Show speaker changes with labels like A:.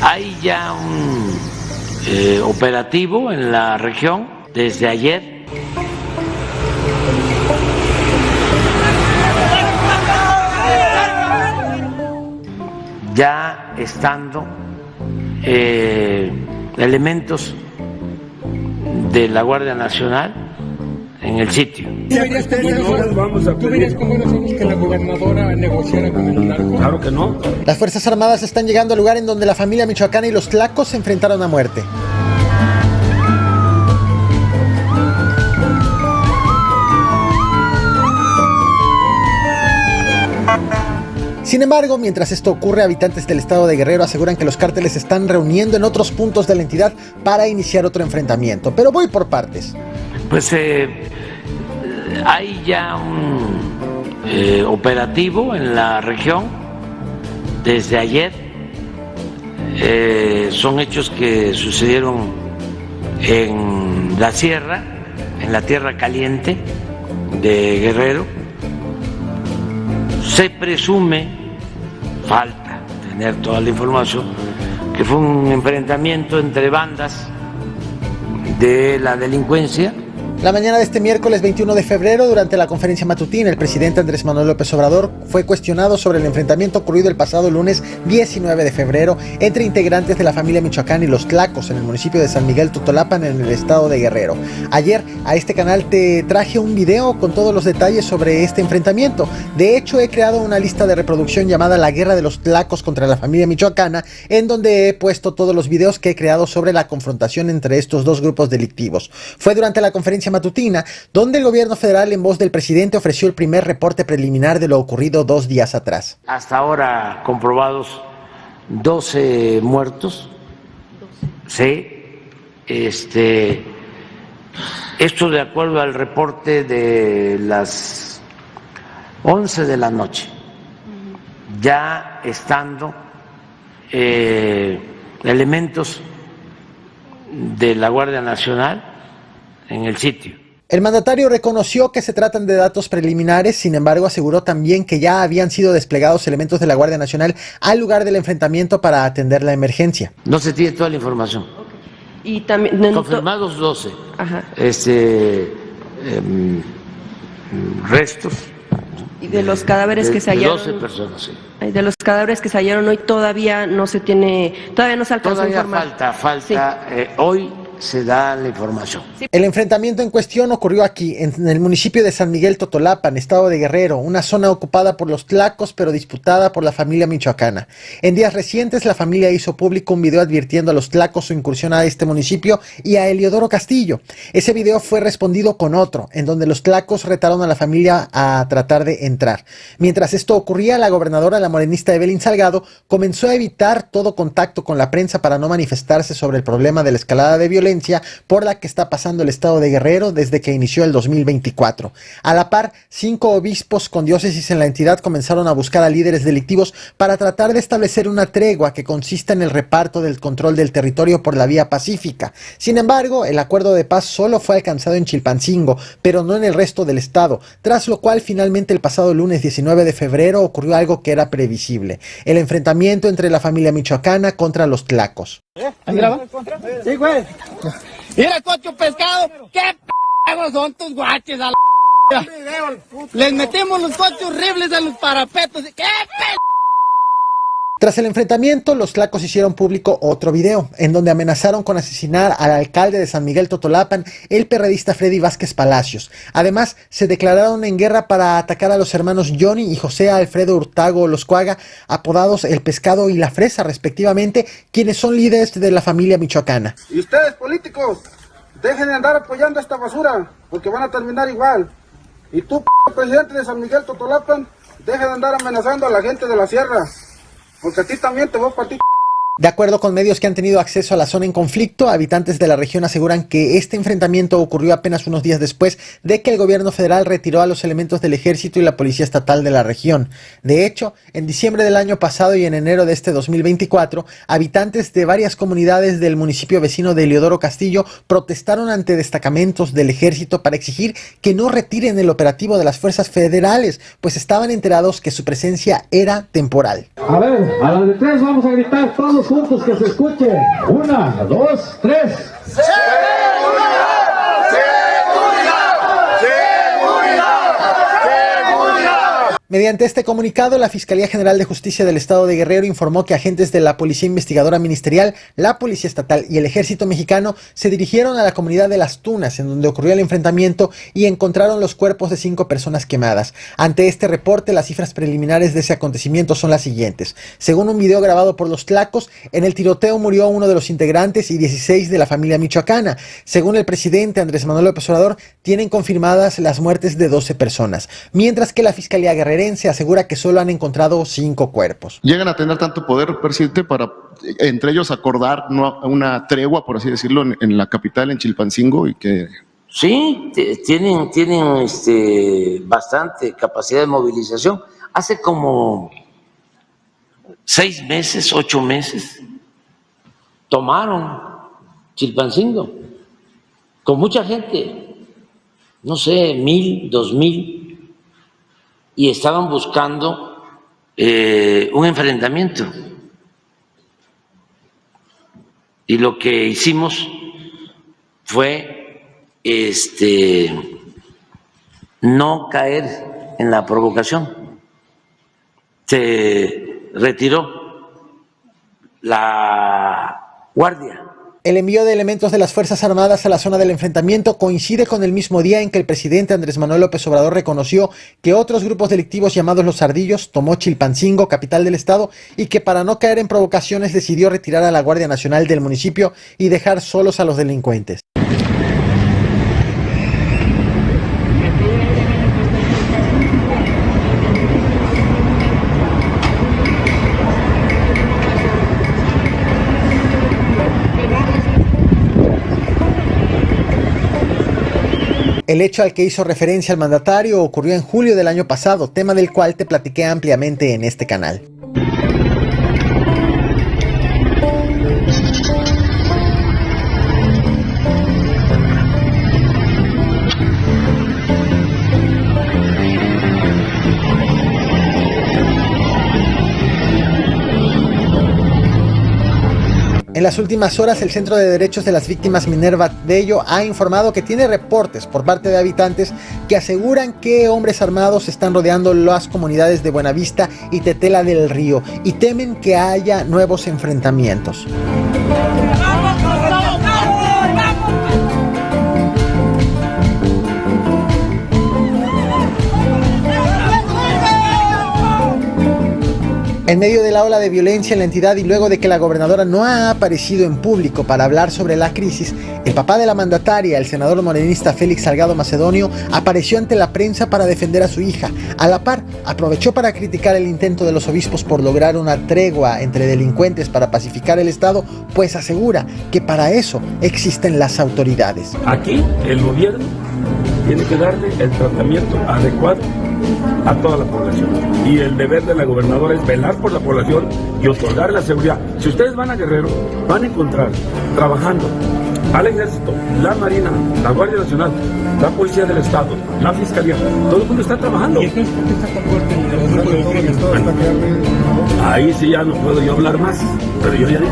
A: Hay ya un operativo en la región desde ayer. Ya estando elementos de la Guardia Nacional en el sitio.
B: ¿Tú verías con buenos ojos que la gobernadora negociara con el narco?
C: Claro que no.
D: Las Fuerzas Armadas están llegando al lugar en donde la familia michoacana y los tlacos se enfrentaron a muerte. Sin embargo, mientras esto ocurre, habitantes del estado de Guerrero aseguran que los cárteles se están reuniendo en otros puntos de la entidad para iniciar otro enfrentamiento. Pero voy por partes.
A: Pues hay ya un operativo en la región desde ayer. Son hechos que sucedieron en la sierra, en la tierra caliente de Guerrero. Se presume, falta tener toda la información, que fue un enfrentamiento entre bandas de la delincuencia.
D: La mañana de este miércoles 21 de febrero, durante la conferencia matutina, el presidente Andrés Manuel López Obrador fue cuestionado sobre el enfrentamiento ocurrido el pasado lunes 19 de febrero entre integrantes de la familia michoacana y los tlacos en el municipio de San Miguel Totolapan, en el estado de Guerrero. Ayer a este canal te traje un video con todos los detalles sobre este enfrentamiento. De hecho, he creado una lista de reproducción llamada La Guerra de los Tlacos contra la familia michoacana, en donde he puesto todos los videos que he creado sobre la confrontación entre estos dos grupos delictivos. Fue durante la conferencia matutina donde el gobierno federal, en voz del presidente, ofreció el primer reporte preliminar de lo ocurrido 2 días atrás.
A: Hasta ahora comprobados 12 muertos. Sí, esto de acuerdo al reporte de las 11 de la noche, ya estando elementos de la Guardia Nacional en el sitio.
D: El mandatario reconoció que se tratan de datos preliminares, sin embargo aseguró también que ya habían sido desplegados elementos de la Guardia Nacional al lugar del enfrentamiento para atender la emergencia.
A: No se tiene toda la información.
E: Okay. Y también
A: confirmados 12.
E: Ajá.
A: Restos.
E: Y de los cadáveres que se hallaron.
A: 12 personas, sí.
E: De los cadáveres que se hallaron hoy todavía no se tiene, todavía no se alcanzó a informar.
A: Falta. Sí. Hoy se da la información.
D: El enfrentamiento en cuestión ocurrió aquí, en el municipio de San Miguel Totolapan, estado de Guerrero, una zona ocupada por los tlacos pero disputada por la familia michoacana. En días recientes la familia hizo público un video advirtiendo a los tlacos su incursión a este municipio y a Eliodoro Castillo. Ese video fue respondido con otro, en donde los tlacos retaron a la familia a tratar de entrar. Mientras esto ocurría, la gobernadora, la morenista Evelyn Salgado, comenzó a evitar todo contacto con la prensa para no manifestarse sobre el problema de la escalada de violencia por la que está pasando el estado de Guerrero desde que inició el 2024. A la par, 5 obispos con diócesis en la entidad comenzaron a buscar a líderes delictivos para tratar de establecer una tregua que consista en el reparto del control del territorio por la vía pacífica. Sin embargo, el acuerdo de paz solo fue alcanzado en Chilpancingo, pero no en el resto del estado, tras lo cual finalmente el pasado lunes 19 de febrero ocurrió algo que era previsible: el enfrentamiento entre la familia michoacana contra los tlacos.
F: Sí, güey. Mira, cocho pescado. ¿Qué p*** son tus guaches a la Les metemos los coches horribles a los parapetos. ¿Qué p***?
D: Tras el enfrentamiento, los tlacos hicieron público otro video, en donde amenazaron con asesinar al alcalde de San Miguel Totolapan, el perredista Freddy Vázquez Palacios. Además, se declararon en guerra para atacar a los hermanos Johnny y José Alfredo Hurtago Loscuaga, apodados El Pescado y La Fresa, respectivamente, quienes son líderes de la familia michoacana.
G: Y ustedes, políticos, dejen de andar apoyando esta basura, porque van a terminar igual. Y tú, presidente de San Miguel Totolapan, deja de andar amenazando a la gente de la sierra, porque a ti también te voy a partir.
D: De acuerdo con medios que han tenido acceso a la zona en conflicto, habitantes de la región aseguran que este enfrentamiento ocurrió apenas unos días después de que el gobierno federal retiró a los elementos del ejército y la policía estatal de la región. De hecho, en diciembre del año pasado y en enero de este 2024, habitantes de varias comunidades del municipio vecino de Eliodoro Castillo protestaron ante destacamentos del ejército para exigir que no retiren el operativo de las fuerzas federales, pues estaban enterados que su presencia era temporal.
H: A ver, a las de 3 vamos a gritar todos.
C: juntos que se escuche. 1, 2, 3.
D: Mediante este comunicado, la Fiscalía General de Justicia del Estado de Guerrero informó que agentes de la Policía Investigadora Ministerial, la Policía Estatal y el Ejército Mexicano se dirigieron a la comunidad de Las Tunas, en donde ocurrió el enfrentamiento, y encontraron los cuerpos de 5 personas quemadas. Ante este reporte, las cifras preliminares de ese acontecimiento son las siguientes. Según un video grabado por los Tlacos, en el tiroteo murió uno de los integrantes y 16 de la familia michoacana. Según el presidente Andrés Manuel López Obrador, tienen confirmadas las muertes de 12 personas, mientras que la Fiscalía Guerrera se asegura que solo han encontrado 5 cuerpos.
H: Llegan a tener tanto poder, presidente, para entre ellos acordar una tregua, por así decirlo, en la capital, en Chilpancingo, y que...
A: Sí, tienen bastante capacidad de movilización. Hace como 6 meses, 8 meses, tomaron Chilpancingo con mucha gente, no sé, 1,000, 2,000. Y estaban buscando un enfrentamiento. Y lo que hicimos fue no caer en la provocación. Se retiró la guardia.
D: El envío de elementos de las Fuerzas Armadas a la zona del enfrentamiento coincide con el mismo día en que el presidente Andrés Manuel López Obrador reconoció que otros grupos delictivos llamados Los Ardillos tomó Chilpancingo, capital del estado, y que para no caer en provocaciones decidió retirar a la Guardia Nacional del municipio y dejar solos a los delincuentes. El hecho al que hizo referencia el mandatario ocurrió en julio del año pasado, tema del cual te platiqué ampliamente en este canal. En las últimas horas, el Centro de Derechos de las Víctimas Minerva Bello ha informado que tiene reportes por parte de habitantes que aseguran que hombres armados están rodeando las comunidades de Buenavista y Tetela del Río y temen que haya nuevos enfrentamientos. En medio de la ola de violencia en la entidad y luego de que la gobernadora no ha aparecido en público para hablar sobre la crisis, el papá de la mandataria, el senador morenista Félix Salgado Macedonio, apareció ante la prensa para defender a su hija. A la par, aprovechó para criticar el intento de los obispos por lograr una tregua entre delincuentes para pacificar el estado, pues asegura que para eso existen las autoridades.
I: Aquí el gobierno tiene que darle el tratamiento adecuado a toda la población. Y el deber de la gobernadora es velar por la población y otorgar la seguridad. Si ustedes van a Guerrero, van a encontrar trabajando al Ejército, la Marina, la Guardia Nacional, la Policía del Estado, la Fiscalía. Todo el mundo está trabajando.
B: ¿Y entonces por qué está tan fuerte el grupo de todo el Estado?
I: Ahí sí ya no puedo yo hablar más, pero yo ya dije.